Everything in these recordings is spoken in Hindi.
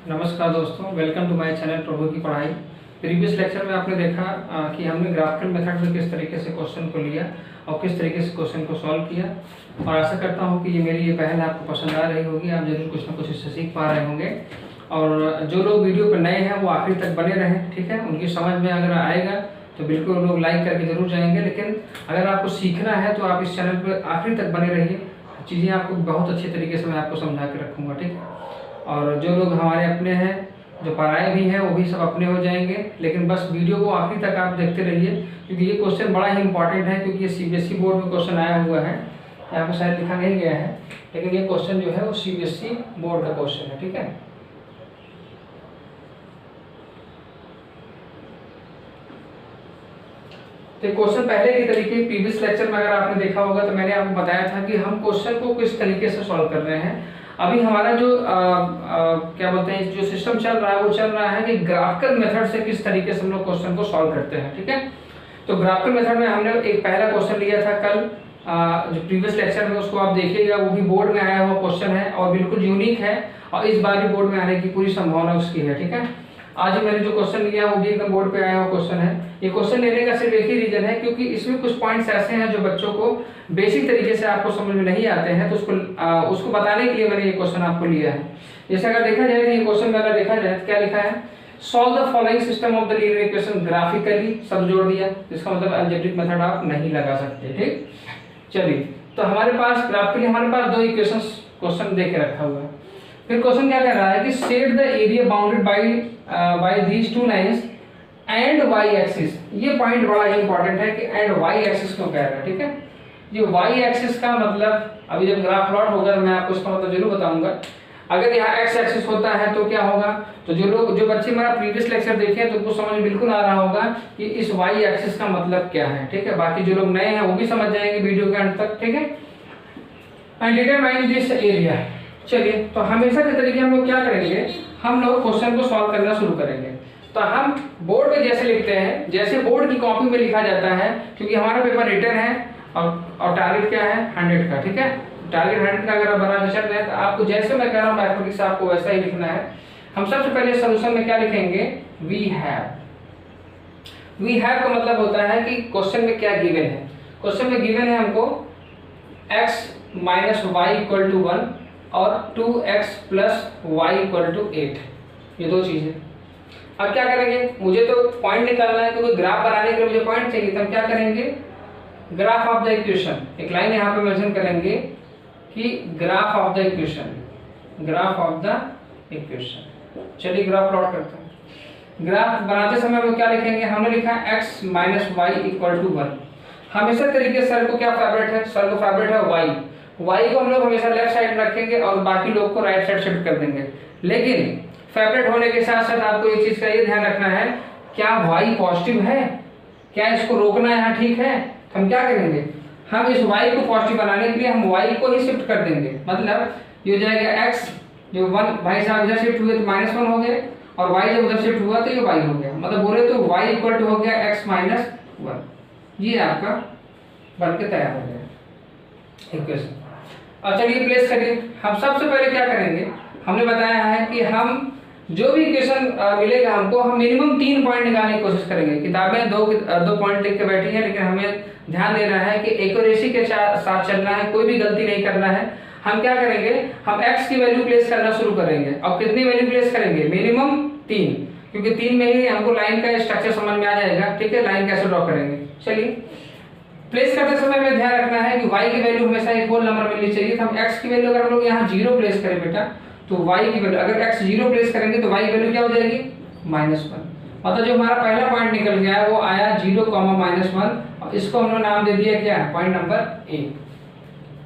नमस्कार दोस्तों, वेलकम टू माय चैनल प्रभु की पढ़ाई। प्रीवियस लेक्चर में आपने देखा कि हमने ग्राफिकल मेथड से किस तरीके से क्वेश्चन को लिया और किस तरीके से क्वेश्चन को सॉल्व किया। और आशा करता हूं कि मेरी ये पहल आपको पसंद आ रही होगी, आप जरूर कुछ ना कुछ इससे सीख पा रहे होंगे। और जो लोग वीडियो पर नए हैं वो आखिर तक बने रहें, ठीक है। उनकी समझ में अगर आएगा तो बिल्कुल लोग लाइक करके जरूर जाएंगे, लेकिन अगर आपको सीखना है तो आप इस चैनल पर आखिर तक बने रहिए। चीज़ें आपको बहुत अच्छे तरीके से मैं आपको समझा के रखूँगा, ठीक है। और जो लोग हमारे अपने हैं, जो पराए भी हैं, वो भी सब अपने हो जाएंगे। लेकिन बस वीडियो को आखिर तक आप देखते रहिए, क्योंकि ये क्वेश्चन बड़ा ही इंपॉर्टेंट है, क्योंकि ये सीबीएसई बोर्ड में क्वेश्चन आया हुआ है। यहाँ पर शायद लिखा नहीं गया है, लेकिन ये क्वेश्चन जो है वो सीबीएसई बोर्ड का क्वेश्चन है, ठीक है। तो क्वेश्चन पहले की तरीके प्रीवियस लेक्चर में अगर आपने देखा होगा तो मैंने आपको बताया था कि हम क्वेश्चन को किस तरीके से सॉल्व कर रहे हैं। अभी हमारा जो क्या बोलते हैं, जो सिस्टम चल रहा है वो चल रहा है कि ग्राफिकल मेथड से किस तरीके से हम लोग क्वेश्चन को सॉल्व करते हैं, ठीक है। तो ग्राफिकल मेथड में हमने एक पहला क्वेश्चन लिया था कल, जो प्रीवियस लेक्चर में, उसको आप देखिएगा। वो भी बोर्ड में आया हुआ क्वेश्चन है और बिल्कुल यूनिक है, और इस बार भी बोर्ड में आने की पूरी संभावना उसकी है, ठीक है। आज मैंने जो क्वेश्चन लिया वो भी एकदम बोर्ड पे आया हुआ क्वेश्चन है। ये क्वेश्चन लेने का सिर्फ एक ही रीजन है, क्योंकि इसमें कुछ पॉइंट्स ऐसे हैं जो बच्चों को बेसिक तरीके से आपको समझ में नहीं आते हैं, तो उसको बताने के लिए मैंने ये क्वेश्चन आपको लिया है। जैसे अगर देखा जाए तो ये क्वेश्चन में अगर देखा जाए तो क्या लिखा है, solve the following system of the linear equation graphically, सब जोड़ दिया। इसका मतलब अलजेब्रिक मेथड आप नहीं लगा सकते, ठीक। चलिए, तो हमारे पास ग्राफिकली हमारे पास दो इक्वेशंस क्वेश्चन दे के रखा हुआ है। फिर क्वेश्चन क्या कर रहा है कि set the area bounded by these two lines and Y axis. ये पॉइंट बड़ा ही इंपॉर्टेंट है कि एंड वाई एक्सिस क्यों कह रहा है, ठीक है। ये वाई एक्सिस का मतलब, अभी जब ग्राफ प्लॉट होगा तो मैं आपको इसका मतलब जरूर बताऊंगा। अगर यहाँ एक्स एक्सिस होता है तो क्या होगा, तो जो बच्चे मेरा प्रीवियस लेक्चर देखे तो उनको समझ में बिल्कुल आ रहा होगा कि इस वाई एक्सिस का मतलब क्या है, ठीक है। बाकी जो लोग नए हैं वो भी समझ जाएंगे वीडियो के अंत तक, ठीक है। And determine this area. चलिए, तो हमेशा के तरीके हम लोग क्या करेंगे, हम लोग क्वेश्चन को सॉल्व करना शुरू करेंगे। तो हम बोर्ड पे जैसे लिखते हैं, जैसे बोर्ड की कॉपी में लिखा जाता है, क्योंकि हमारा पेपर रिटन है और टारगेट क्या है 100 का, ठीक है। टारगेट 100 का अगर आप बना के चल रहे हैं तो आपको जैसे मैं कह रहा हूँ मैथमेटिक्स आपको वैसा ही लिखना है। हम सबसे पहले सोल्यूशन में क्या लिखेंगे, वी हैव। वी हैव का मतलब होता है कि क्वेश्चन में क्या गिवन है। क्वेश्चन में गिवन है हमको x minus Y equal to 1 और 2x plus Y equal to 8, ये दो चीजें। अब क्या करेंगे, मुझे तो पॉइंट निकालना है, क्योंकि ग्राफ बनाने के लिए मुझे पॉइंट चाहिए। तो हम क्या करेंगे, ग्राफ ऑफ द इक्वेशन, एक लाइन यहाँ पे मेंशन करेंगे कि graph of the equation, graph of the equation. चलिए ग्राफ प्लॉट करते हैं। ग्राफ बनाते समय हम क्या लिखेंगे, हमने लिखा है x minus Y equal to 1। हमेशा तरीके सर को क्या फेवरेट है, सर को फेवरेट है वाई। वाई को हम लोग हमेशा लेफ्ट साइड रखेंगे और बाकी लोग को राइट साइड शिफ्ट कर देंगे। लेकिन फेवरेट होने के साथ साथ आपको एक चीज का ये ध्यान रखना है, क्या वाई पॉजिटिव है, क्या इसको रोकना है यहाँ, ठीक है। तो हम क्या करेंगे, हम इस वाई को पॉजिटिव बनाने के लिए हम वाई को ही शिफ्ट कर देंगे। मतलब ये हो जाएगा x, जो 1 भाई साहब इधर शिफ्ट हुए तो -1 हो गया, और y जब उधर शिफ्ट हुआ तो ये y हो गया। मतलब बोले तो y इक्वल टू हो गया x माइनस 1। ये आपका बन के तैयार हो गया इक्वेशन। अब चलिए प्लेस करिए। हम सबसे पहले क्या करेंगे, हमने बताया है कि हम जो भी इक्वेशन मिलेगा हमको, हम मिनिमम 3 पॉइंट निकालने की कोशिश करेंगे। किताबें दो पॉइंट लिख के बैठी है, लेकिन हमें ध्यान देना है कि एक्यूरेसी के साथ चलना है, कोई भी गलती नहीं करना है। हम क्या करेंगे, हम x की वैल्यू प्लेस करना शुरू करेंगे। अब कितनी वैल्यू प्लेस करेंगे, मिनिमम 3, क्योंकि 3 में ही हमको लाइन का स्ट्रक्चर समझ में आ जाएगा, ठीक है। लाइन कैसे ड्रॉ करेंगे, चलिए। प्लेस करते समय में ध्यान रखना है कि y की वैल्यू हमेशा एक होल नंबर मिलनी चाहिए। तो हम x की वैल्यू अगर हम लोग यहाँ 0 प्लेस करें बेटा, तो y की वैल्यू अगर x 0 प्लेस करेंगे तो y की वैल्यू क्या हो जाएगी, -1। मतलब जो हमारा पहला पॉइंट निकल गया है वो आया 0, -1, और इसको हमने नाम दे दिया क्या, पॉइंट नंबर a।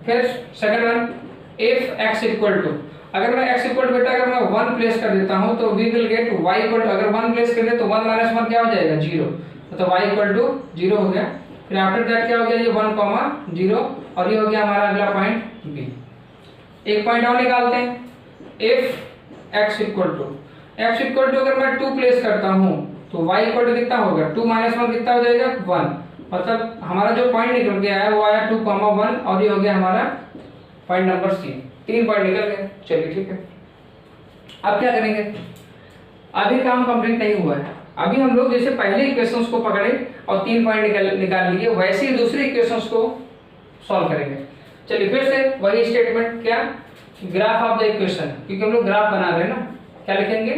फिर second one, if x equal to, अगर मैं x इक्वल टू बेटा अगर मैं 1 प्लेस कर देता हूँ तो we will get y equal to, अगर 1 प्लेस कर दे तो 1 - 1 क्या हो जाएगा, 0। तो y इक्वल टू 0 हो गया। फिर आफ्टर दैट क्या हो गया, ये 1, 0, और ये हो गया हमारा अगला पॉइंट b। एक पॉइंट और निकालते हैं, if x इक्वल टू अगर मैं 2 प्लेस करता हूँ तो y इक्वल टू कितना होगा, 2 - 1 कितना हो जाएगा, 1। मतलब हमारा जो पॉइंट निकल गया है वो आया 2, 1, और ये हो गया हमारा पॉइंट नंबर c। 3 पॉइंट निकल गए, चलिए ठीक है। अब क्या करेंगे, अभी काम कंप्लीट नहीं हुआ है। अभी हम लोग जैसे पहले इक्वेशंस को पकड़े और 3 पॉइंट निकाल लिए, वैसे ही दूसरे इक्वेशंस को सॉल्व करेंगे। चलिए फिर से वही स्टेटमेंट, क्या, ग्राफ ऑफ द इक्वेशन, क्योंकि हम लोग ग्राफ बना रहे हैं ना, क्या लिखेंगे,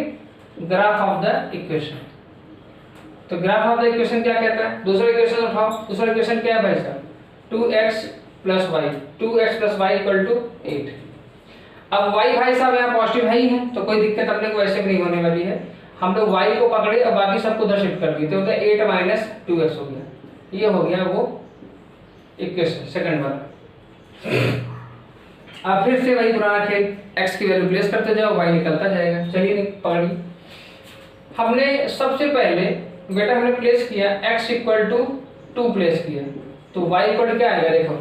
ग्राफ ऑफ द इक्वेशन। तो ग्राफ ऑफ द इक्वेशन क्या कहता है, दूसरा इक्वेशन उठाओ। दूसरा इक्वेशन क्या है भाई साहब, 2x + y, 2x + y = 8। अब y भाई साहब यहाँ पॉजिटिव है ही है, तो कोई दिक्कत अपने को वैसे भी नहीं होने वाली है। हम लोग y को पकड़े और बाकी सबको उधर शिफ्ट कर दिए, तो 8 - 2x हो गया। ये हो गया वो इक्वेशन सेकंड वाला। अब फिर से वही पुराना खेल, x की वैल्यू प्लेस करते जाओ, y निकलता जाएगा। चलिए पकड़िए, हमने सबसे पहले बेटा हमने प्लेस किया x = 2 प्लेस किया, तो y इक्वल क्या आएगा, देखो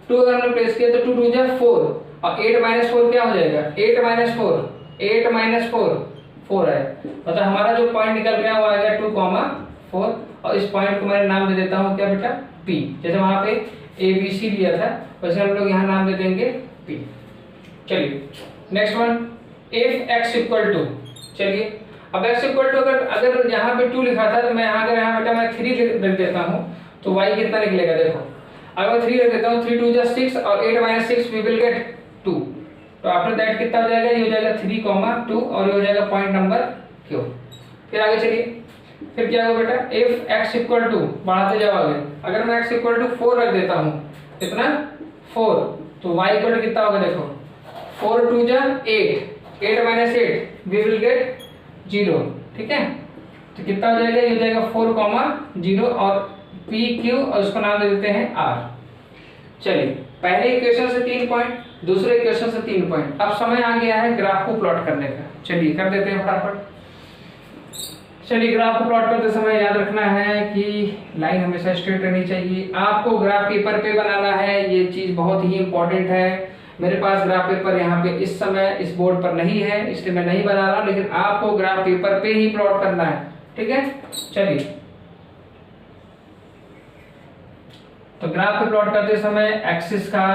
2 अगर हमने प्लेस किया तो 2 × 2 = 4 और 8 - 4 क्या हो जाएगा, 8 - 4, 8 - 4 4 है। मतलब हमारा जो पॉइंट निकल गया वो आ गया 2, 4 और इस पॉइंट को मैं नाम दे देता हूँ क्या बेटा, P। जैसे वहां पे ABC लिया था वैसे हम लोग यहाँ नाम दे देंगे P। चलिए नेक्स्ट वन, if x = चलिए अब x = अगर यहाँ पे 2 लिखा था तो मैं यहाँ बेटा मैं 3 लिख देता हूँ, तो y कितना निकलेगा, देखो अगर मैं 3 रख देता हूँ, 3 × 2 = 6 और 8 - 6 वी विल गेट 2। तो आफ्टर दैट कितना हो जाएगा, ये हो जाएगा 3, 2 और ये हो जाएगा पॉइंट नंबर Q। फिर आगे चलिए, फिर क्या होगा बेटा, if x = बढ़ाते जाओ आगे, अगर मैं x = 4 रख देता हूँ, कितना 4, तो y = कितना होगा, देखो 4 × 2 = 8, 8 - 8 वी विल गेट 0। ठीक है, तो कितना हो जाएगा, ये हो जाएगा 4, 0 और PQ और उसको नाम दे देते हैं R। चलिए पहले इक्वेशन से 3 पॉइंट, दूसरे इक्वेशन से 3 पॉइंट। अब समय आ गया है ग्राफ को प्लॉट करने का। चलिए कर देते हैं फटाफट। चलिए ग्राफ को प्लॉट करते समय याद रखना है कि लाइन हमेशा स्ट्रेट रहनी चाहिए। आपको ग्राफ पेपर पे बनाना है, ये चीज बहुत ही इंपॉर्टेंट है। मेरे पास ग्राफ पेपर यहाँ पे इस समय इस बोर्ड पर नहीं है, इसलिए मैं नहीं बना रहा, लेकिन आपको ग्राफ पेपर पे ही प्लॉट करना है। ठीक है, चलिए तो ग्राफ पे प्लॉट करते समय एक्सिस का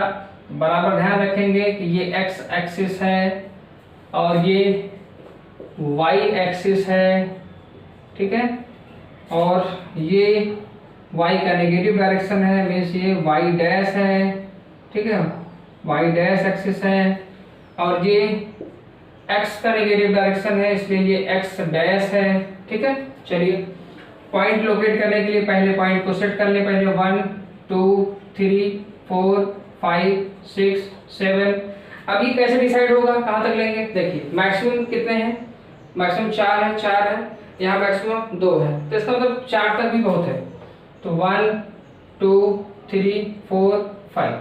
बराबर ध्यान रखेंगे कि ये एक्स एक्सिस है और ये वाई एक्सिस है। ठीक है, और ये y का नेगेटिव डायरेक्शन है, मीन्स ये y' है। ठीक है, y' एक्सिस है और ये x का नेगेटिव डायरेक्शन है, इसलिए ये x' है। ठीक है, चलिए पॉइंट लोकेट करने के लिए पहले पॉइंट को सेट कर ले, पहले 1 2 3 4 5 6 7। अब ये कैसे डिसाइड होगा, कहाँ तक लेंगे, देखिए मैक्सिमम कितने हैं, मैक्सिमम 4 है, 4 है, यहाँ मैक्सिमम 2 है, तो इसका मतलब 4 तक भी बहुत है। तो 1 2 3 4 5,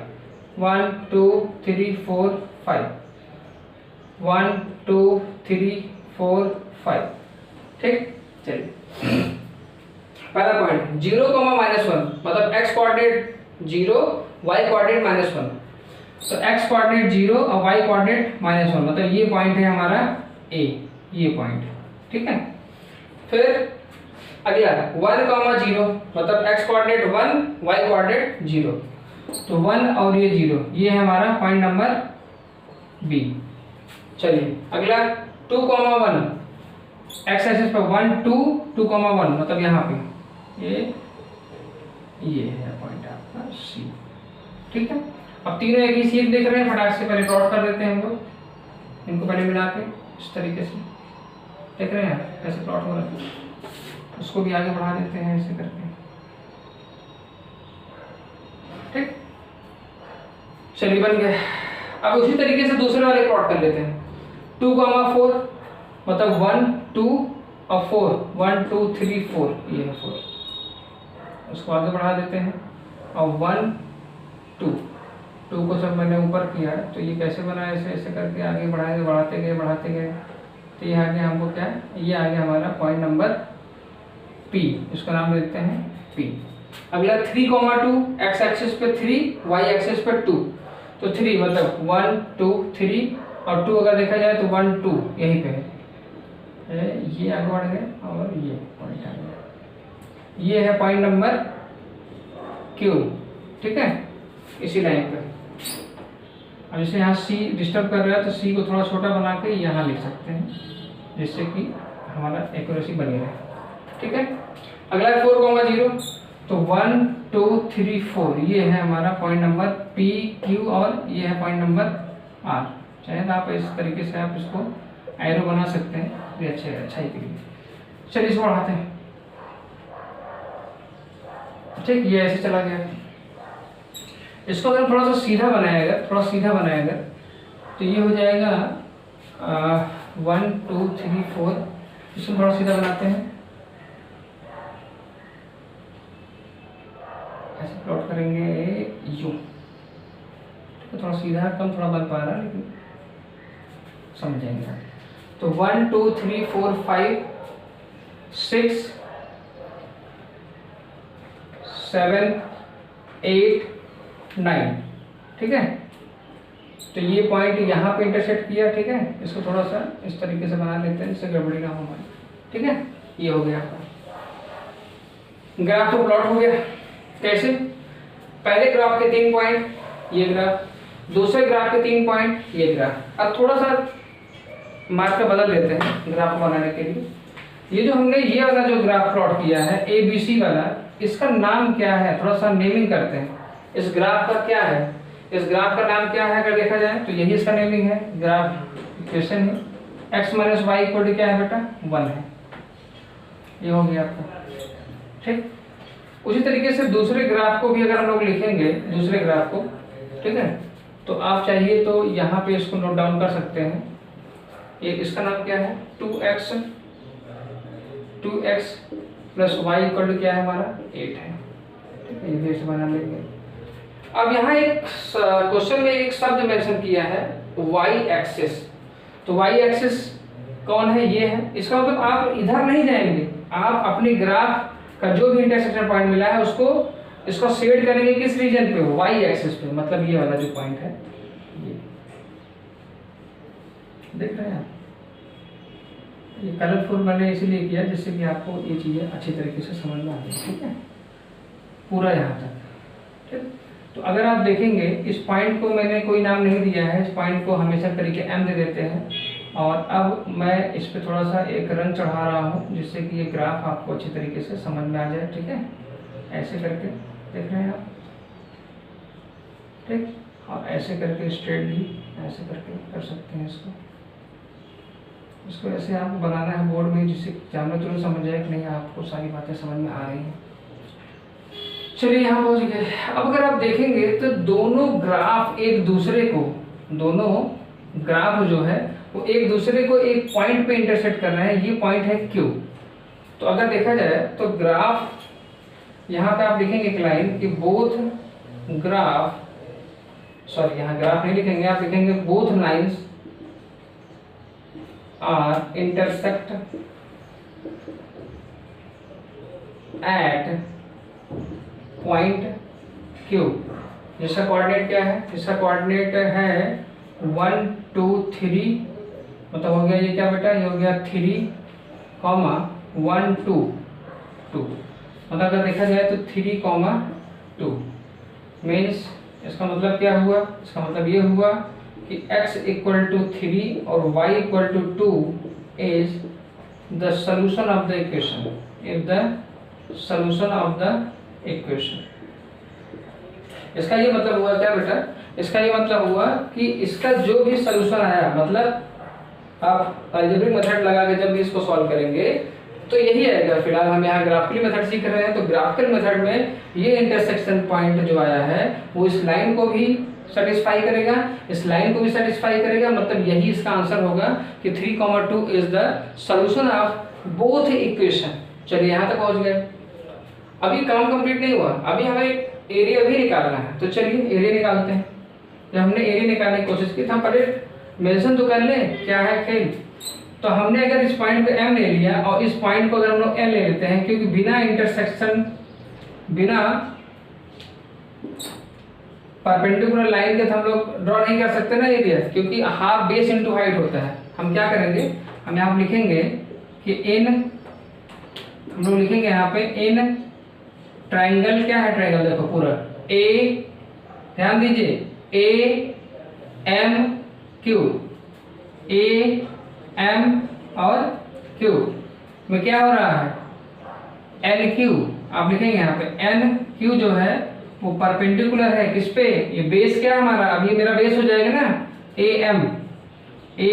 1 2 3 4 5, 1 2 3 4 5। ठीक, चलिए पहला पॉइंट 0, -1 मतलब x कोऑर्डिनेट 0 y कोऑर्डिनेट -1, तो x कोऑर्डिनेट 0 और y कोऑर्डिनेट -1 मतलब ये पॉइंट है हमारा A, ये पॉइंट। ठीक है, फिर अगला 1, 0 मतलब x कोऑर्डिनेट 1 y कोऑर्डिनेट 0, तो 1 और ये 0, ये है हमारा पॉइंट नंबर B। चलिए अगला 2, 1 x एक्सिस पर 1 2 2, 1 मतलब यहाँ पे ये है पॉइंट आपका C। ठीक है, अब तीनों एक ही सीध देख रहे हैं, फटाक से पहले प्लॉट कर देते हैं हम लोग, इनको पहले मिला के इस तरीके से देख रहे हैं ऐसे प्लॉट हो रहा है, उसको भी आगे बढ़ा देते हैं ऐसे करके। ठीक, चलिए बन गया। अब उसी तरीके से दूसरे वाले प्लॉट कर लेते हैं। 2, 4 मतलब 1 2 और 4, 1 2 3 4, ये है 4, उसको आगे बढ़ा देते हैं। और 1 2 को जब मैंने ऊपर किया तो ये कैसे बना, ऐसे ऐसे करके आगे बढ़ाते गए, तो ये आ गया हमको क्या, ये आ गया हमारा पॉइंट नंबर P, इसका नाम देते हैं P। अगला 3, 2 x एक्सिस पे 3 y एक्सिस पे 2, तो 3 मतलब 1 2 3 और 2 अगर देखा जाए तो 1 2 यहीं पे है, ये आगे बढ़ गए और ये पॉइंट आ गया, ये है पॉइंट नंबर Q। ठीक है, इसी लाइन पे। अब जैसे यहाँ C डिस्टर्ब कर रहा है तो C को थोड़ा छोटा बना के यहाँ लिख सकते हैं। जिससे कि हमारा एक्यूरेसी बनी रहे। ठीक है, अगला 4,0, तो 1 2 3 4 ये है हमारा पॉइंट नंबर P Q और ये है पॉइंट नंबर R। चाहे तो आप इस तरीके से आप इसको एरो बना सकते हैं, ये अच्छा ही के लिए। चलिए इसको बढ़ाते हैं। ठीक, ये ऐसे चला गया। इसको अगर थोड़ा सा सीधा बनाएगा तो ये हो जाएगा 1 2 3 4। इसको थोड़ा सीधा बनाते हैं, ऐसे प्लॉट करेंगे यूं। तो थोड़ा सीधा कम थोड़ा बन पा रहा है लेकिन समझेंगे। तो 1 2 3 4 5 6 7 8 9। ठीक है, तो ये पॉइंट यहाँ पे इंटरसेक्ट किया। ठीक है, इसको थोड़ा सा इस तरीके से बना लेते हैं जिससे गड़बड़ी ना हो हमारी। ठीक है, ये हो गया आपका ग्राफ। तो प्लॉट हो गया कैसे? पहले ग्राफ के 3 पॉइंट ये ग्राफ, दूसरे ग्राफ के 3 पॉइंट ये ग्राफ। अब थोड़ा सा मार्कर बदल लेते हैं ग्राफ को बनाने के लिए। ये जो हमने ये वाला जो ग्राफ प्लॉट किया है ABC वाला, इसका नाम क्या है? थोड़ा सा नेमिंग करते हैं। इस ग्राफ का क्या है? इस ग्राफ का नाम क्या है? अगर देखा जाए तो यही इसका नेमिंग है, ग्राफ इक्वेशन है। x - y = क्या है बेटा? 1 है। ये हो गया आपका। ठीक, उसी तरीके से दूसरे ग्राफ को भी अगर हम लोग लिखेंगे, दूसरे ग्राफ को, ठीक है, तो आप चाहिए तो यहाँ पे इसको नोट डाउन कर सकते हैं। ये इसका नाम क्या है? 2x + y = क्या है हमारा? 8 है। ठीक है, ये भी ऐसे बना लेंगे। अब यहाँ एक क्वेश्चन में एक शब्द मेंशन किया है y एक्सिस। तो y एक्सिस कौन है? ये है। इसका मतलब आप इधर नहीं जाएंगे, आप अपने ग्राफ का जो भी इंटरसेक्शन पॉइंट मिला है इसको शेड करेंगे किस रीजन पे? y एक्सिस पे। मतलब ये वाला जो पॉइंट है, ये देख रहे हैं आप? ये कलरफुल मैंने इसीलिए किया जिससे कि आपको ये चीज़ें अच्छी तरीके से समझ में आ जाए। ठीक है, पूरा यहाँ तक। ठीक, तो अगर आप देखेंगे इस पॉइंट को मैंने कोई नाम नहीं दिया है, इस पॉइंट को हमेशा तरीके M दे देते हैं। और अब मैं इस पे थोड़ा सा एक रंग चढ़ा रहा हूँ जिससे कि ये ग्राफ आपको अच्छी तरीके से समझ में आ जाए। ठीक है, ऐसे करके देख रहे हैं आप? ठीक, और ऐसे करके स्ट्रेट भी ऐसे करके कर सकते हैं। इसको ऐसे आपको बनाना है बोर्ड में जिससे जानना तुरंत समझ जाए कि नहीं आपको सारी बातें समझ में आ रही हैं। चलिए यहाँ पहुँच गए। अब अगर आप देखेंगे तो दोनों ग्राफ जो है वो एक दूसरे को एक पॉइंट पे इंटरसेक्ट कर रहे हैं। ये पॉइंट है Q। तो अगर देखा जाए तो ग्राफ यहाँ पे आप लिखेंगे एक लाइन कि बोथ ग्राफ, सॉरी यहाँ ग्राफ नहीं लिखेंगे, आप लिखेंगे both lines are intersect at point Q। जिसका कोऑर्डिनेट क्या है? इसका कोऑर्डिनेट है 1 2 3, मतलब हो गया ये क्या बेटा? ये हो गया 3, 1 2 2। मतलब अगर देखा जाए तो 3, 2 मीन्स इसका मतलब क्या हुआ? इसका मतलब ये हुआ कि x = 3 और y = 2 is the solution of the equation. If the solution of the equation, इसका ये मतलब हुआ क्या बेटा? इसका ये मतलब हुआ कि इसका जो भी सलूशन आया, मतलब आप अलजेब्रिक मेथड लगा के जब भी इसको सॉल्व करेंगे तो यही आएगा। फिलहाल हम यहाँ ग्राफिकल मेथड सीख रहे हैं, तो ग्राफिकल मेथड में ये इंटरसेक्शन पॉइंट जो आया है वो इस लाइन को भी सेटिस्फाई करेगा, इस लाइन को भी सेटिस्फाई करेगा। मतलब यही इसका आंसर होगा कि 3, 2 is the solution of both equation. चलिए यहाँ तक पहुँच गए। अभी काम कंप्लीट नहीं हुआ, अभी हमें एरिया भी निकालना है। तो चलिए एरिया निकालते हैं। जब हमने एरिया निकालने की कोशिश की तो हम पहले मेंशन तो कर लें क्या है खेल। तो हमने अगर इस पॉइंट को M ले लिया और इस पॉइंट को अगर हम लोग N ले लेते हैं, क्योंकि बिना इंटरसेक्शन, बिना परपेंडिकुलर लाइन के तो हम लोग ड्रॉ नहीं कर सकते ना एरिया, क्योंकि हाफ बेस इनटू हाइट होता है। हम क्या करेंगे? हम यहाँ लिखेंगे कि N, हम लोग लिखेंगे यहाँ पे N ट्राइंगल। क्या है ट्राइंगल? देखो पूरा A, ध्यान दीजिए, A M Q, A M और Q में क्या हो रहा है, एन क्यू। आप लिखेंगे यहाँ पे एन क्यू जो है वो परपेंडिकुलर है किस पे, ये बेस क्या है हमारा, अब ये मेरा बेस हो जाएगा ना ए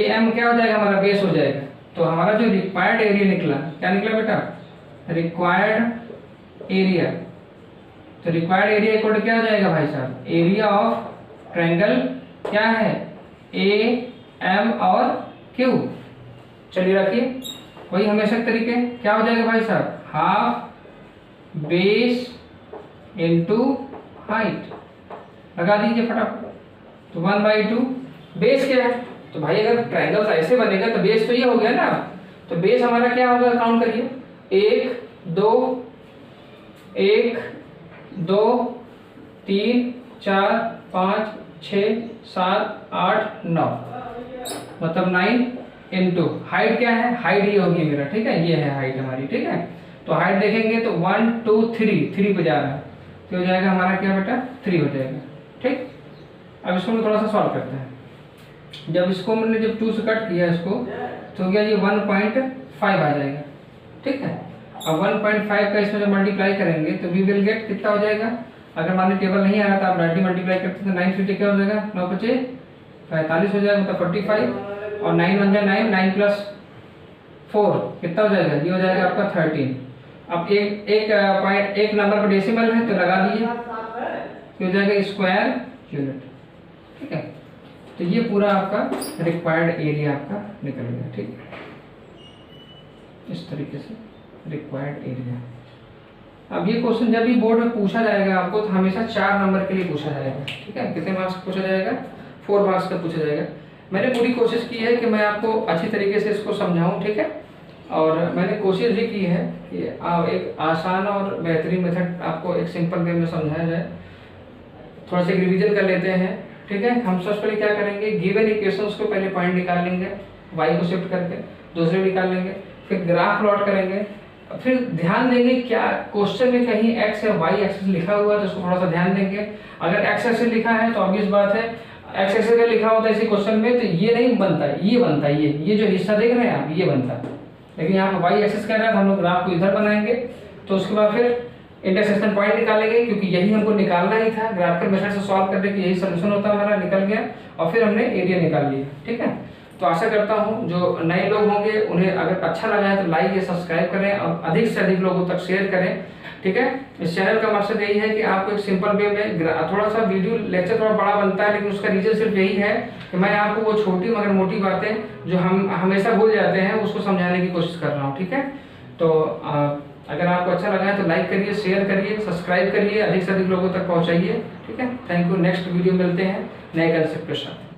एम क्या हो जाएगा हमारा बेस हो जाएगा। तो हमारा जो रिक्वायर्ड एरिया निकला, क्या निकला बेटा, रिक्वायर्ड एरिया। तो रिक्वायर्ड एरिया इक्वल टू क्या हो जाएगा भाई साहब, एरिया ऑफ ट्रायंगल क्या है ए एम और क्यू। चलिए रखिए वही हमेशा तरीके, क्या हो जाएगा भाई साहब, हाफ बेस इनटू हाइट, लगा दीजिए फटाफट। तो 1/2 बेस क्या है, तो भाई अगर ट्रायंगल ऐसे बनेगा तो बेस तो ये हो गया ना। तो बेस हमारा क्या होगा, काउंट करिए, 1 2 1 2 3 4 5 6 7 8 9, मतलब 9 इंटू हाइट क्या है, हाइट ये होगी मेरा, ठीक है, ये है हाइट हमारी, ठीक है। तो हाइट देखेंगे तो 1 2 3 पे जा रहा है, तो हो जाएगा हमारा क्या बेटा 3 हो जाएगा, ठीक। अब इसको मैं थोड़ा सा सॉल्व करते हैं। जब इसको मैंने जब 2 से कट किया इसको तो हो गया ये 1.5 आ जाएगा, ठीक है। अब 1.5 का इसमें जब मल्टीप्लाई करेंगे तो वी विल गेट कितना हो जाएगा, अगर मान ली टेबल नहीं आ रहा था आप डायरेक्टली मल्टीप्लाई करते तो 9 3 क्या हो जाएगा, 9 5 45 हो जाएगा, मतलब 45 और 9 1 9, 9 प्लस 4 कितना हो जाएगा, ये हो जाएगा आपका 13। अब एक नंबर पर डेसिमल है तो लगा दीजिए, हो जाएगा स्क्वायर यूनिट, ठीक है। तो ये पूरा आपका रिक्वायर्ड एरिया आपका निकल गया, ठीक है, इस तरीके से रिक्वायर्ड एरिया। अब ये क्वेश्चन जब भी बोर्ड में पूछा जाएगा आपको तो हमेशा 4 नंबर के लिए पूछा जाएगा, ठीक है। कितने मार्क्स का पूछा जाएगा, 4 मार्क्स का पूछा जाएगा। मैंने पूरी कोशिश की है कि मैं आपको अच्छी तरीके से इसको समझाऊं, ठीक है, और मैंने कोशिश भी की है कि एक आसान और बेहतरीन मेथड आपको एक सिंपल वे में समझाया जाए। थोड़ा सा रिवीजन कर लेते हैं, ठीक है। हम सबसे पहले क्या करेंगे, गिवन इक्वेशंस को पहले पॉइंट निकाल लेंगे, वाई को शिफ्ट करके दूसरे निकाल लेंगे, फिर ग्राफ प्लॉट करेंगे, फिर ध्यान देंगे क्या क्वेश्चन में कहीं एक्स या वाई एक्सिस लिखा हुआ है तो उसको थोड़ा सा ध्यान देंगे। अगर एक्स एक्सिस लिखा है तो ऑब्वियस बात है एक्स एक्सिस का लिखा होता है इसी क्वेश्चन में तो ये नहीं बनता है, ये बनता है, ये जो हिस्सा देख रहे हैं आप ये बनता है। लेकिन यहाँ पर वाई एक्सिस कह रहा है तो हम लोग ग्राफ को इधर बनाएंगे, तो उसके बाद फिर इंटरसेक्शन पॉइंट निकालेंगे क्योंकि यही हमको निकालना ही था। ग्राफिकल मेथड से सॉल्व करने की यही सोल्यूशन होता है हमारा, निकल गया और फिर हमने एरिया निकाल लिया, ठीक है। तो आशा करता हूँ जो नए लोग होंगे उन्हें अगर अच्छा लगा है तो लाइक या सब्सक्राइब करें और अधिक से अधिक लोगों तक शेयर करें, ठीक है। इस चैनल का मकसद यही है कि आपको एक सिंपल वे में थोड़ा सा वीडियो लेक्चर थोड़ा बड़ा बनता है, लेकिन उसका रीजन सिर्फ यही है कि मैं आपको वो छोटी मगर मोटी बातें जो हम हमेशा भूल जाते हैं उसको समझाने की कोशिश कर रहा हूँ, ठीक है। तो अगर आपको अच्छा लगा है तो लाइक करिए, शेयर करिए, सब्सक्राइब करिए, अधिक से अधिक लोगों तक पहुँचाइए, ठीक है। Thank you. नेक्स्ट वीडियो मिलते हैं नए कंसेप्ट के साथ।